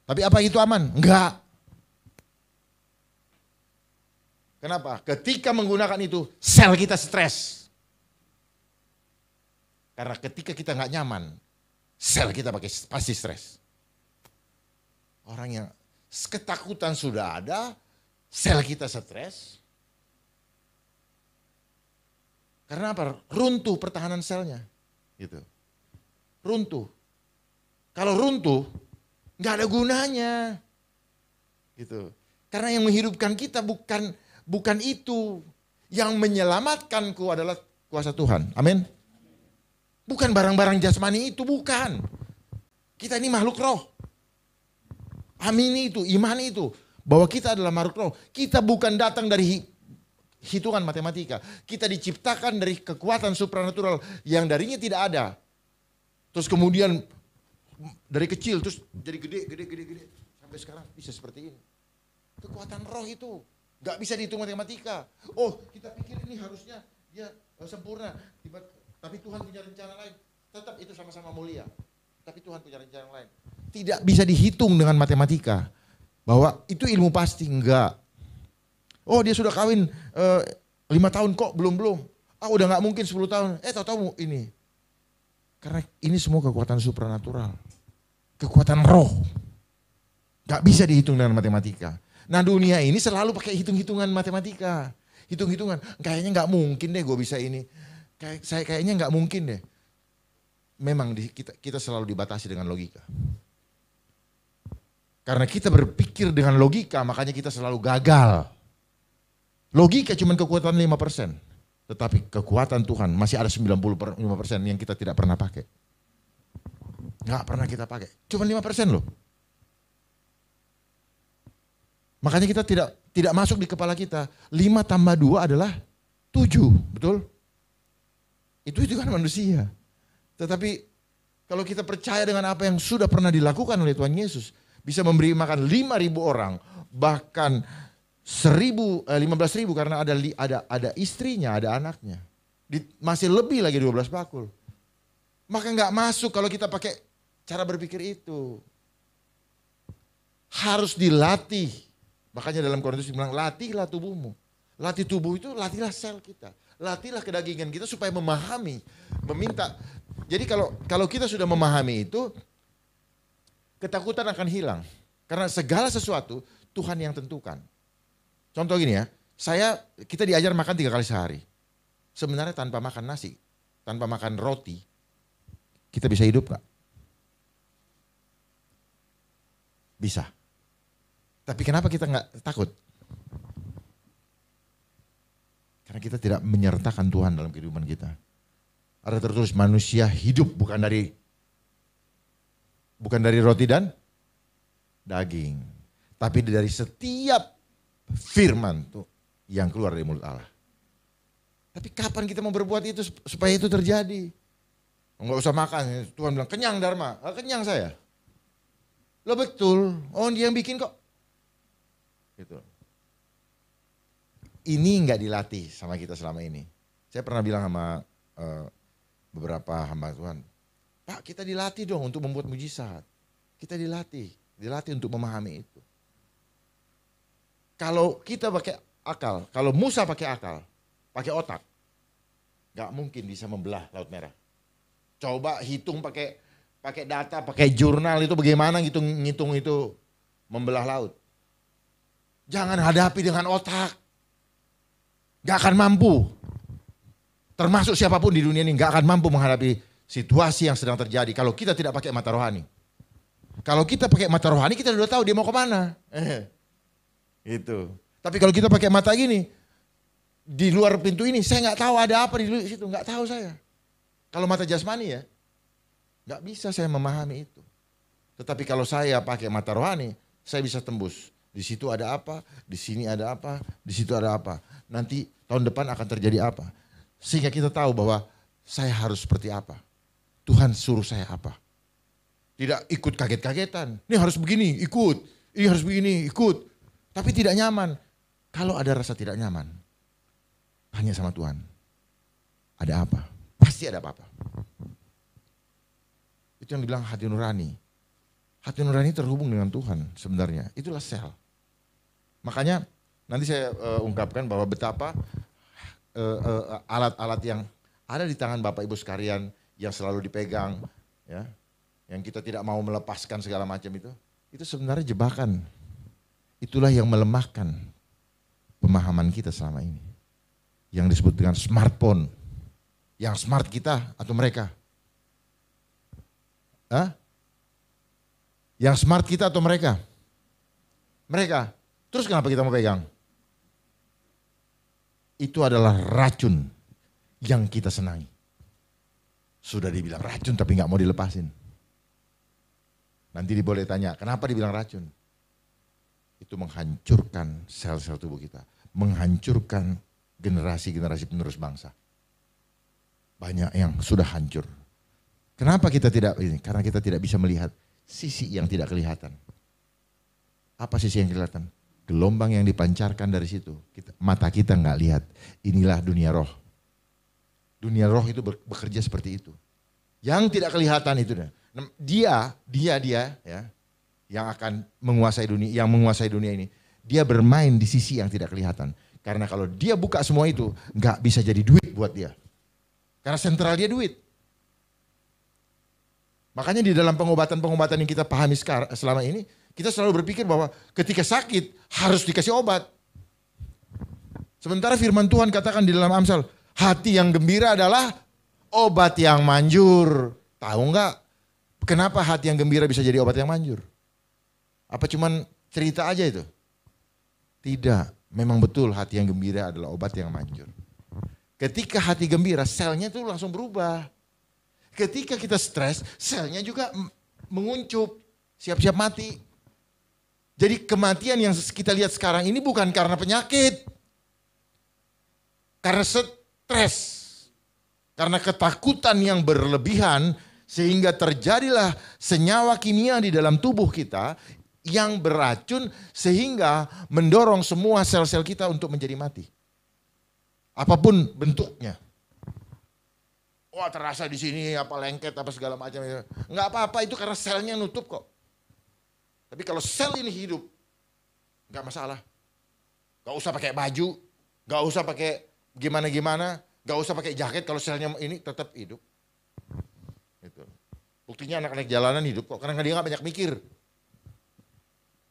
Tapi apa itu aman? Enggak. Kenapa? Ketika menggunakan itu, sel kita stres. Karena ketika kita nggak nyaman, sel kita pasti stres. Orang yang ketakutan sudah ada, sel kita stres. Karena apa? Runtuh pertahanan selnya. Gitu. Runtuh. Kalau runtuh, nggak ada gunanya. Gitu. Karena yang menghidupkan kita bukan itu. Yang menyelamatkanku adalah kuasa Tuhan. Amin. Bukan barang-barang jasmani itu, bukan. Kita ini makhluk roh. Amini itu, imani itu. Bahwa kita adalah makhluk roh. Kita bukan datang dari hitungan matematika. Kita diciptakan dari kekuatan supranatural yang darinya tidak ada. Terus kemudian dari kecil terus jadi gede. Sampai sekarang bisa seperti ini. Kekuatan roh itu. Gak bisa dihitung matematika. Oh, kita pikir ini harusnya dia sempurna. Tapi Tuhan punya rencana lain. Tetap itu sama-sama mulia. Tapi Tuhan punya rencana lain. Tidak bisa dihitung dengan matematika. Bahwa itu ilmu pasti, enggak. Oh dia sudah kawin 5 tahun kok belum. Udah gak mungkin 10 tahun. Tahu-tahu ini. Karena ini semua kekuatan supranatural. Kekuatan roh. Gak bisa dihitung dengan matematika. Nah dunia ini selalu pakai hitung-hitungan matematika. Hitung-hitungan. Kayaknya gak mungkin deh gue bisa ini. Kayaknya gak mungkin deh. Memang kita selalu dibatasi dengan logika. Karena kita berpikir dengan logika makanya kita selalu gagal. Logika cuma kekuatan 5%. Tetapi kekuatan Tuhan masih ada 95% yang kita tidak pernah pakai. Gak pernah kita pakai. Cuma 5% loh. Makanya kita tidak masuk di kepala kita. 5 tambah 2 adalah 7. Betul? Itu kan manusia. Tetapi kalau kita percaya dengan apa yang sudah pernah dilakukan oleh Tuhan Yesus. Bisa memberi makan 5.000 orang. Bahkan 15.000 karena ada istrinya, ada anaknya. Masih lebih lagi 12 bakul. Maka gak masuk kalau kita pakai cara berpikir itu. Harus dilatih. Makanya dalam Korintus bilang latihlah tubuhmu. Latih tubuh itu latihlah sel kita. Latihlah kedagingan kita supaya memahami, meminta. Jadi kalau kita sudah memahami itu, ketakutan akan hilang. Karena segala sesuatu Tuhan yang tentukan. Contoh gini ya, kita diajar makan 3 kali sehari. Sebenarnya tanpa makan nasi, tanpa makan roti, kita bisa hidup gak? Bisa. Tapi kenapa kita gak takut? Karena kita tidak menyertakan Tuhan dalam kehidupan kita. Ada tertulis manusia hidup bukan dari roti dan daging. Tapi dari setiap firman tuh yang keluar dari mulut Allah. Tapi kapan kita mau berbuat itu supaya itu terjadi? Enggak usah makan. Tuhan bilang kenyang Dharma. Kenyang saya. Lo betul. Oh dia yang bikin kok. Gitu. Ini enggak dilatih sama kita selama ini. Saya pernah bilang sama beberapa hamba Tuhan. Pak kita dilatih dong untuk membuat mujizat. Kita dilatih untuk memahami itu. Kalau kita pakai akal, kalau Musa pakai akal, pakai otak, gak mungkin bisa membelah Laut Merah. Coba hitung pakai data, pakai jurnal itu bagaimana ngitung itu membelah laut. Jangan hadapi dengan otak. Gak akan mampu. Termasuk siapapun di dunia ini gak akan mampu menghadapi situasi yang sedang terjadi kalau kita tidak pakai mata rohani. Kalau kita pakai mata rohani kita sudah tahu dia mau kemana. Itu. Tapi kalau kita pakai mata gini, di luar pintu ini saya nggak tahu ada apa di situ, nggak tahu saya. Kalau mata jasmani ya, nggak bisa saya memahami itu. Tetapi kalau saya pakai mata rohani, saya bisa tembus. Di situ ada apa, di sini ada apa, di situ ada apa. Nanti tahun depan akan terjadi apa. Sehingga kita tahu bahwa saya harus seperti apa. Tuhan suruh saya apa. Tidak ikut kaget-kagetan. Ini harus begini, ikut. Ini harus begini, ikut. Tapi tidak nyaman. Kalau ada rasa tidak nyaman, tanya sama Tuhan. Ada apa? Pasti ada apa-apa. Itu yang dibilang hati nurani. Hati nurani terhubung dengan Tuhan sebenarnya. Itulah sel. Makanya nanti saya ungkapkan bahwa betapa alat-alat yang ada di tangan Bapak Ibu sekalian yang selalu dipegang, ya, yang kita tidak mau melepaskan segala macam itu sebenarnya jebakan. Itulah yang melemahkan pemahaman kita selama ini. Yang disebut dengan smartphone. Yang smart kita atau mereka? Yang smart kita atau mereka? Mereka. Terus kenapa kita mau pegang? Itu adalah racun yang kita senangi. Sudah dibilang racun tapi gak mau dilepasin. Nanti boleh tanya, kenapa dibilang racun? Itu menghancurkan sel-sel tubuh kita. Menghancurkan generasi-generasi penerus bangsa. Banyak yang sudah hancur. Kenapa kita tidak ini? Karena kita tidak bisa melihat sisi yang tidak kelihatan. Apa sisi yang kelihatan? Gelombang yang dipancarkan dari situ. Mata kita nggak lihat. Inilah dunia roh. Dunia roh itu bekerja seperti itu. Yang tidak kelihatan itu dia ya, yang akan menguasai dunia ini. Dia bermain di sisi yang tidak kelihatan. Karena kalau dia buka semua itu, nggak bisa jadi duit buat dia. Karena sentral dia duit. Makanya di dalam pengobatan yang kita pahami selama ini, kita selalu berpikir bahwa ketika sakit harus dikasih obat. Sementara firman Tuhan katakan di dalam Amsal, hati yang gembira adalah obat yang manjur. Tahu nggak kenapa hati yang gembira bisa jadi obat yang manjur? Apa cuman cerita aja itu? Tidak, memang betul hati yang gembira adalah obat yang manjur. Ketika hati gembira, selnya itu langsung berubah. Ketika kita stres, selnya juga menguncup, siap-siap mati. Jadi kematian yang kita lihat sekarang ini bukan karena penyakit. Karena stres, karena ketakutan yang berlebihan sehingga terjadilah senyawa kimia di dalam tubuh kita yang beracun sehingga mendorong semua sel-sel kita untuk menjadi mati. Apapun bentuknya. Wah terasa di sini apa lengket apa segala macam. Enggak apa-apa itu karena selnya nutup kok. Tapi kalau sel ini hidup enggak masalah. Enggak usah pakai baju, enggak usah pakai gimana-gimana, gak usah pakai jaket kalau selnya ini tetap hidup. Gitu. Buktinya anak-anak jalanan hidup kok, karena dia gak banyak mikir.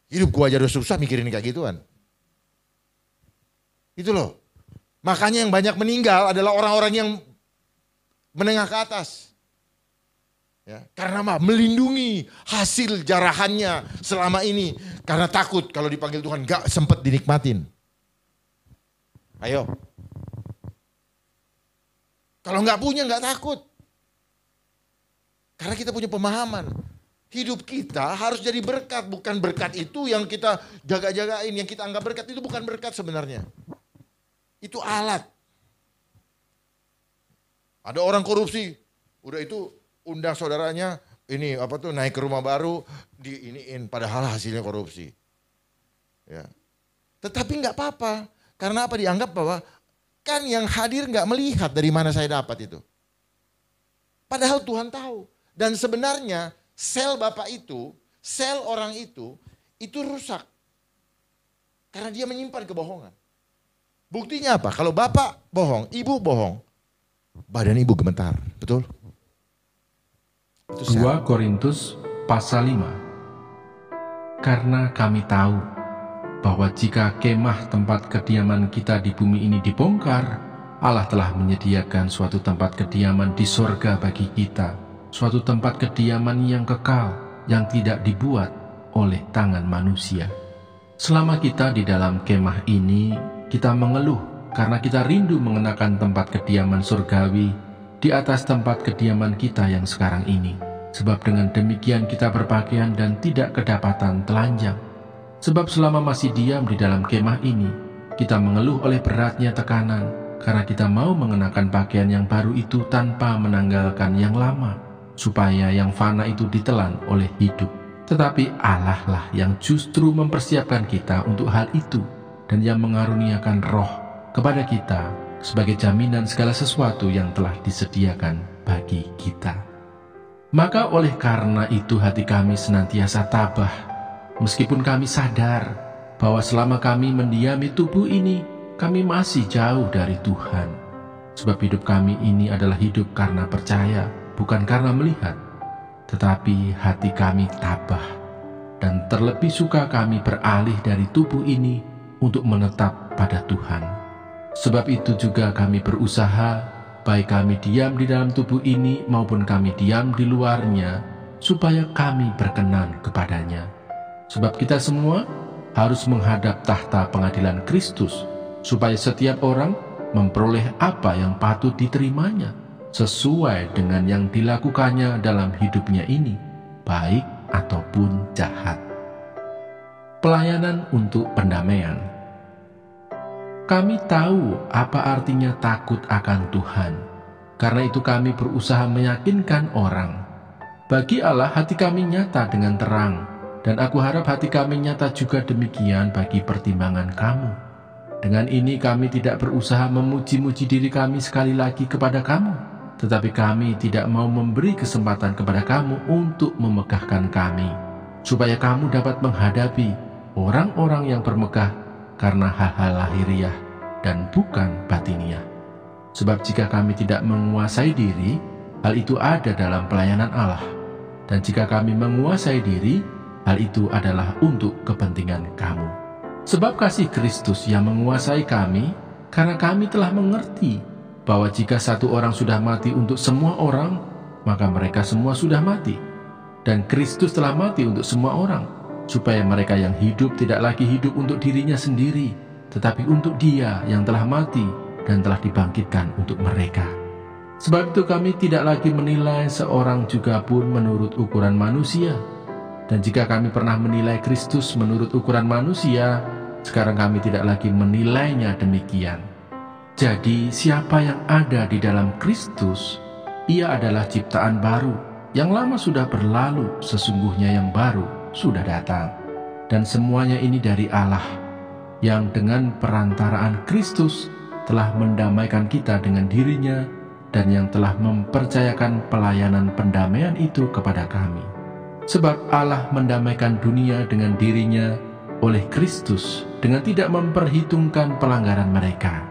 Hidup gua aja udah susah mikirin kayak gituan. Itu loh. Makanya yang banyak meninggal adalah orang-orang yang menengah ke atas. Ya, karena melindungi hasil jarahannya selama ini. Karena takut kalau dipanggil Tuhan gak sempat dinikmatin. Ayo. Kalau nggak punya nggak takut. Karena kita punya pemahaman. Hidup kita harus jadi berkat. Bukan berkat itu yang kita jaga-jagain. Yang kita anggap berkat itu bukan berkat sebenarnya. Itu alat. Ada orang korupsi. Udah itu undang saudaranya. Ini naik ke rumah baru. Diiniin padahal hasilnya korupsi. Ya. Tetapi nggak apa-apa. Karena apa dianggap bahwa kan yang hadir nggak melihat dari mana saya dapat itu. Padahal Tuhan tahu. Dan sebenarnya sel bapak itu, sel orang itu rusak. Karena dia menyimpan kebohongan. Buktinya apa? Kalau bapak bohong, ibu bohong, badan ibu gemetar. Betul? 2 Korintus pasal 5. Karena kami tahu bahwa jika kemah tempat kediaman kita di bumi ini dibongkar, Allah telah menyediakan suatu tempat kediaman di sorga bagi kita, suatu tempat kediaman yang kekal, yang tidak dibuat oleh tangan manusia. Selama kita di dalam kemah ini, kita mengeluh karena kita rindu mengenakan tempat kediaman surgawi di atas tempat kediaman kita yang sekarang ini. Sebab dengan demikian kita berpakaian dan tidak kedapatan telanjang. Sebab selama masih diam di dalam kemah ini, kita mengeluh oleh beratnya tekanan, karena kita mau mengenakan pakaian yang baru itu tanpa menanggalkan yang lama, supaya yang fana itu ditelan oleh hidup. Tetapi Allah lah yang justru mempersiapkan kita untuk hal itu, dan yang mengaruniakan roh kepada kita sebagai jaminan segala sesuatu yang telah disediakan bagi kita. Maka oleh karena itu hati kami senantiasa tabah, meskipun kami sadar bahwa selama kami mendiami tubuh ini, kami masih jauh dari Tuhan. Sebab hidup kami ini adalah hidup karena percaya, bukan karena melihat. Tetapi hati kami tabah, dan terlebih suka kami beralih dari tubuh ini untuk menetap pada Tuhan. Sebab itu juga kami berusaha, baik kami diam di dalam tubuh ini maupun kami diam di luarnya, supaya kami berkenan kepadanya. Sebab kita semua harus menghadap tahta pengadilan Kristus, supaya setiap orang memperoleh apa yang patut diterimanya, sesuai dengan yang dilakukannya dalam hidupnya ini, baik ataupun jahat. Pelayanan untuk pendamaian. Kami tahu apa artinya takut akan Tuhan, karena itu kami berusaha meyakinkan orang. Bagi Allah hati kami nyata dengan terang, dan aku harap hati kami nyata juga demikian bagi pertimbangan kamu. Dengan ini kami tidak berusaha memuji-muji diri kami sekali lagi kepada kamu, tetapi kami tidak mau memberi kesempatan kepada kamu untuk memegahkan kami, supaya kamu dapat menghadapi orang-orang yang bermegah karena hal-hal lahiriah dan bukan batiniah. Sebab jika kami tidak menguasai diri, hal itu ada dalam pelayanan Allah. Dan jika kami menguasai diri, hal itu adalah untuk kepentingan kamu. Sebab kasih Kristus yang menguasai kami, karena kami telah mengerti bahwa jika satu orang sudah mati untuk semua orang, maka mereka semua sudah mati. Dan Kristus telah mati untuk semua orang, supaya mereka yang hidup tidak lagi hidup untuk dirinya sendiri, tetapi untuk Dia yang telah mati dan telah dibangkitkan untuk mereka. Sebab itu kami tidak lagi menilai seorang juga pun menurut ukuran manusia. Dan jika kami pernah menilai Kristus menurut ukuran manusia, sekarang kami tidak lagi menilainya demikian. Jadi siapa yang ada di dalam Kristus, ia adalah ciptaan baru. Yang lama sudah berlalu, sesungguhnya yang baru sudah datang. Dan semuanya ini dari Allah, yang dengan perantaraan Kristus telah mendamaikan kita dengan dirinya, dan yang telah mempercayakan pelayanan pendamaian itu kepada kami. Sebab Allah mendamaikan dunia dengan dirinya oleh Kristus dengan tidak memperhitungkan pelanggaran mereka.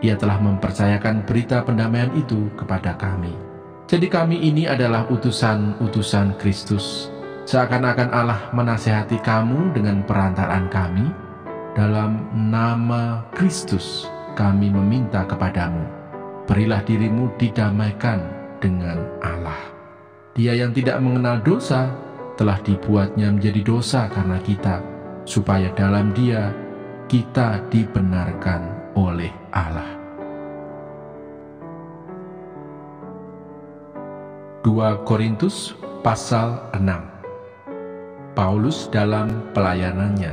Ia telah mempercayakan berita pendamaian itu kepada kami. Jadi kami ini adalah utusan-utusan Kristus. Seakan-akan Allah menasihati kamu dengan perantaraan kami. Dalam nama Kristus kami meminta kepadamu, berilah dirimu didamaikan dengan Allah. Dia yang tidak mengenal dosa telah dibuatnya menjadi dosa karena kita, supaya dalam Dia kita dibenarkan oleh Allah. 2 Korintus pasal 6. Paulus dalam pelayanannya.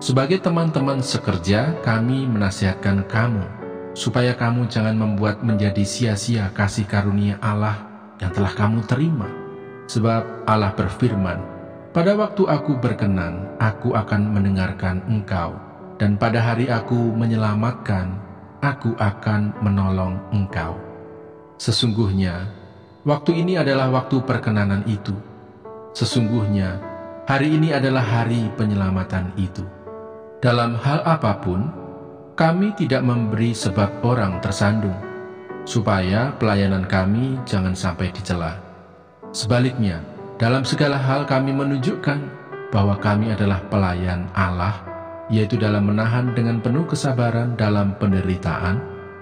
Sebagai teman-teman sekerja, kami menasihatkan kamu, supaya kamu jangan membuat menjadi sia-sia kasih karunia Allah yang telah kamu terima. Sebab Allah berfirman, "Pada waktu aku berkenan, aku akan mendengarkan engkau, dan pada hari aku menyelamatkan, aku akan menolong engkau." Sesungguhnya, waktu ini adalah waktu perkenanan itu. Sesungguhnya, hari ini adalah hari penyelamatan itu. Dalam hal apapun, kami tidak memberi sebab orang tersandung, supaya pelayanan kami jangan sampai dicela. Sebaliknya, dalam segala hal kami menunjukkan bahwa kami adalah pelayan Allah, yaitu dalam menahan dengan penuh kesabaran dalam penderitaan,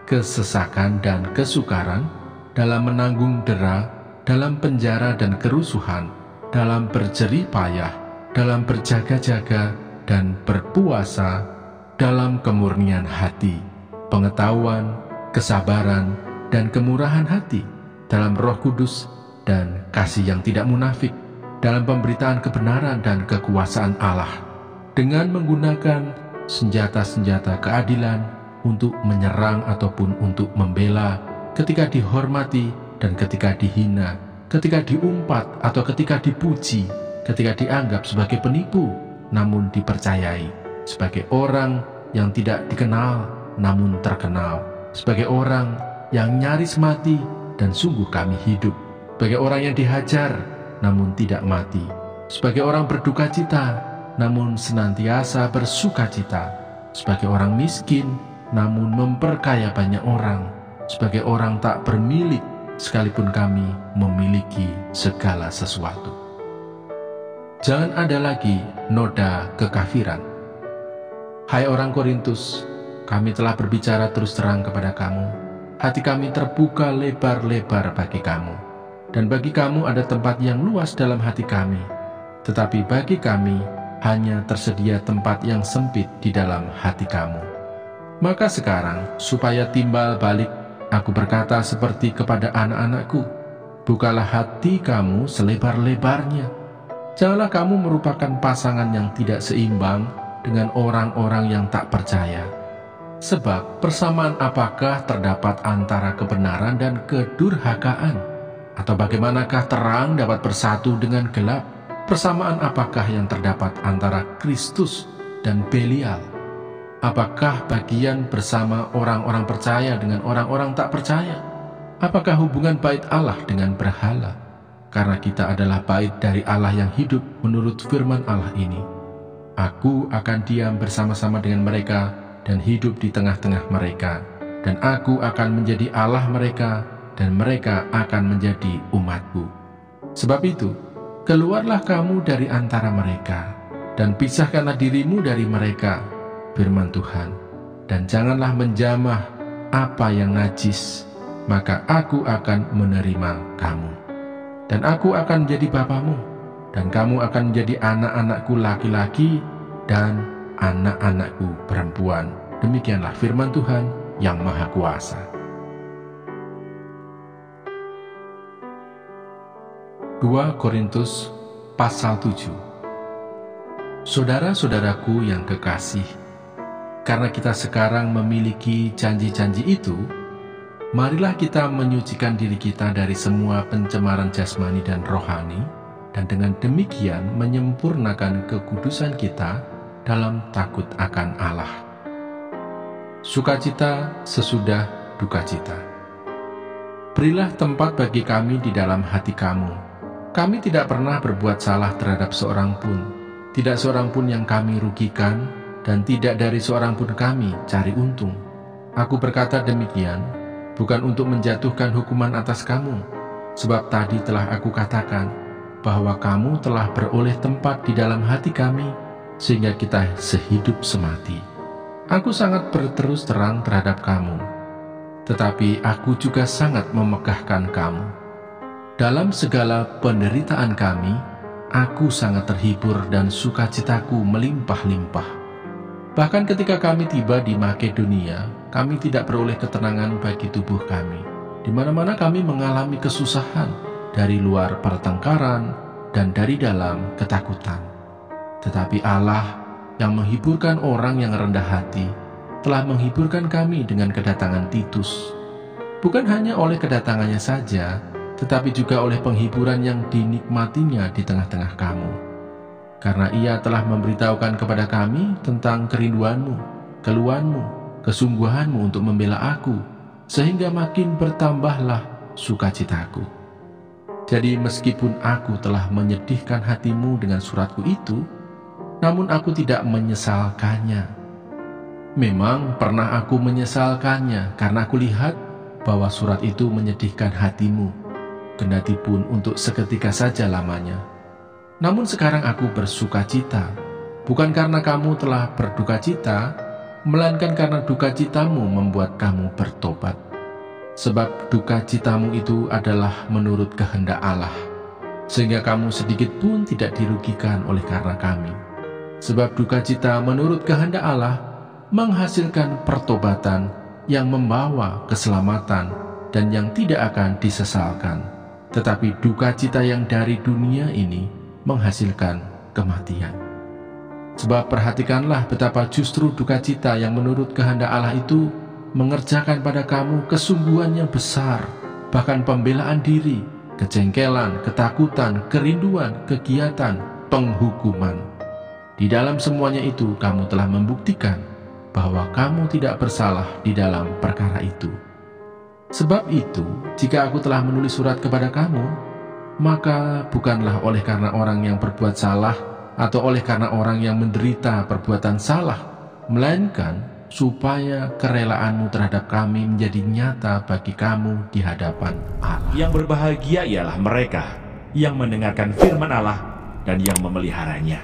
kesesakan dan kesukaran, dalam menanggung dera, dalam penjara dan kerusuhan, dalam berjerih payah, dalam berjaga-jaga dan berpuasa, dalam kemurnian hati, pengetahuan, kesabaran, dan kemurahan hati, dalam Roh Kudus dan kasih yang tidak munafik, dalam pemberitaan kebenaran dan kekuasaan Allah, dengan menggunakan senjata-senjata keadilan untuk menyerang ataupun untuk membela, ketika dihormati dan ketika dihina, ketika diumpat atau ketika dipuji, ketika dianggap sebagai penipu namun dipercayai, sebagai orang yang tidak dikenal namun terkenal, sebagai orang yang nyaris mati dan sungguh kami hidup, sebagai orang yang dihajar namun tidak mati, sebagai orang berduka cita namun senantiasa bersuka cita, sebagai orang miskin namun memperkaya banyak orang, sebagai orang tak bermilik sekalipun kami memiliki segala sesuatu. Jangan ada lagi noda kekafiran. Hai orang Korintus, kami telah berbicara terus terang kepada kamu. Hati kami terbuka lebar-lebar bagi kamu. Dan bagi kamu ada tempat yang luas dalam hati kami. Tetapi bagi kami hanya tersedia tempat yang sempit di dalam hati kamu. Maka sekarang, supaya timbal balik, aku berkata seperti kepada anak-anakku, bukalah hati kamu selebar-lebarnya. Janganlah kamu merupakan pasangan yang tidak seimbang dengan orang-orang yang tak percaya. Sebab persamaan apakah terdapat antara kebenaran dan kedurhakaan? Atau bagaimanakah terang dapat bersatu dengan gelap? Persamaan apakah yang terdapat antara Kristus dan Belial? Apakah bagian bersama orang-orang percaya dengan orang-orang tak percaya? Apakah hubungan bait Allah dengan berhala? Karena kita adalah bait dari Allah yang hidup menurut firman Allah ini. Aku akan diam bersama-sama dengan mereka dan hidup di tengah-tengah mereka. Dan aku akan menjadi Allah mereka dan mereka akan menjadi umatku. Sebab itu, keluarlah kamu dari antara mereka dan pisahkanlah dirimu dari mereka, firman Tuhan, dan janganlah menjamah apa yang najis, maka aku akan menerima kamu. Dan aku akan menjadi bapamu, dan kamu akan menjadi anak-anakku laki-laki dan anak-anakku perempuan. Demikianlah firman Tuhan yang Maha Kuasa. Dua Korintus pasal 7. Saudara-saudaraku yang kekasih, karena kita sekarang memiliki janji-janji itu, marilah kita menyucikan diri kita dari semua pencemaran jasmani dan rohani, dan dengan demikian menyempurnakan kekudusan kita dalam takut akan Allah. Sukacita sesudah dukacita. Berilah tempat bagi kami di dalam hati kamu. Kami tidak pernah berbuat salah terhadap seorang pun, tidak seorang pun yang kami rugikan, dan tidak dari seorang pun kami cari untung. Aku berkata demikian, bukan untuk menjatuhkan hukuman atas kamu, sebab tadi telah aku katakan, bahwa kamu telah beroleh tempat di dalam hati kami, sehingga kita sehidup semati. Aku sangat berterus terang terhadap kamu, tetapi aku juga sangat memegahkan kamu. Dalam segala penderitaan kami, aku sangat terhibur dan sukacitaku melimpah-limpah. Bahkan ketika kami tiba di Makedonia, kami tidak beroleh ketenangan bagi tubuh kami. Di mana-mana kami mengalami kesusahan, dari luar pertengkaran dan dari dalam ketakutan. Tetapi Allah yang menghiburkan orang yang rendah hati, telah menghiburkan kami dengan kedatangan Titus. Bukan hanya oleh kedatangannya saja, tetapi juga oleh penghiburan yang dinikmatinya di tengah-tengah kamu. Karena ia telah memberitahukan kepada kami tentang kerinduanmu, keluhanmu, kesungguhanmu untuk membela aku, sehingga makin bertambahlah sukacitaku. Jadi meskipun aku telah menyedihkan hatimu dengan suratku itu, namun aku tidak menyesalkannya. Memang pernah aku menyesalkannya karena aku lihat bahwa surat itu menyedihkan hatimu, kendati pun untuk seketika saja lamanya. Namun sekarang aku bersukacita, bukan karena kamu telah berdukacita, melainkan karena dukacitamu membuat kamu bertobat. Sebab dukacitamu itu adalah menurut kehendak Allah, sehingga kamu sedikit pun tidak dirugikan oleh karena kami. Sebab dukacita menurut kehendak Allah menghasilkan pertobatan yang membawa keselamatan dan yang tidak akan disesalkan. Tetapi dukacita yang dari dunia ini menghasilkan kematian. Sebab perhatikanlah betapa justru dukacita yang menurut kehendak Allah itu mengerjakan pada kamu kesungguhan yang besar, bahkan pembelaan diri, kejengkelan, ketakutan, kerinduan, kegiatan, penghukuman. Di dalam semuanya itu kamu telah membuktikan bahwa kamu tidak bersalah di dalam perkara itu. Sebab itu, jika aku telah menulis surat kepada kamu, maka bukanlah oleh karena orang yang berbuat salah atau oleh karena orang yang menderita perbuatan salah, melainkan supaya kerelaanmu terhadap kami menjadi nyata bagi kamu di hadapan Allah. Yang berbahagia ialah mereka yang mendengarkan firman Allah dan yang memeliharanya.